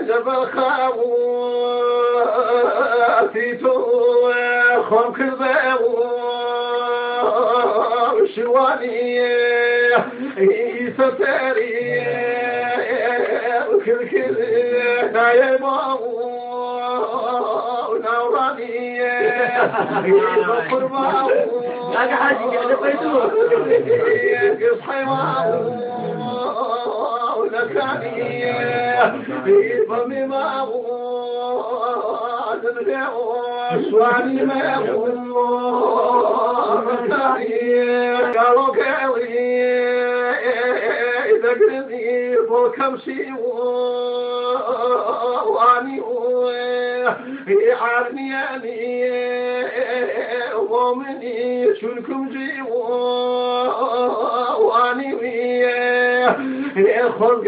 جبل خواتي تو خم كذا وشواني يستري كل نايمه ونوراني قرباه لك حاجة أنا بيتوه قصحي ولكاني فمي ما شواني ما قالوا كاوي إذا قلبي فوق كمشي واني عارني ومني شنكم جي واني خلق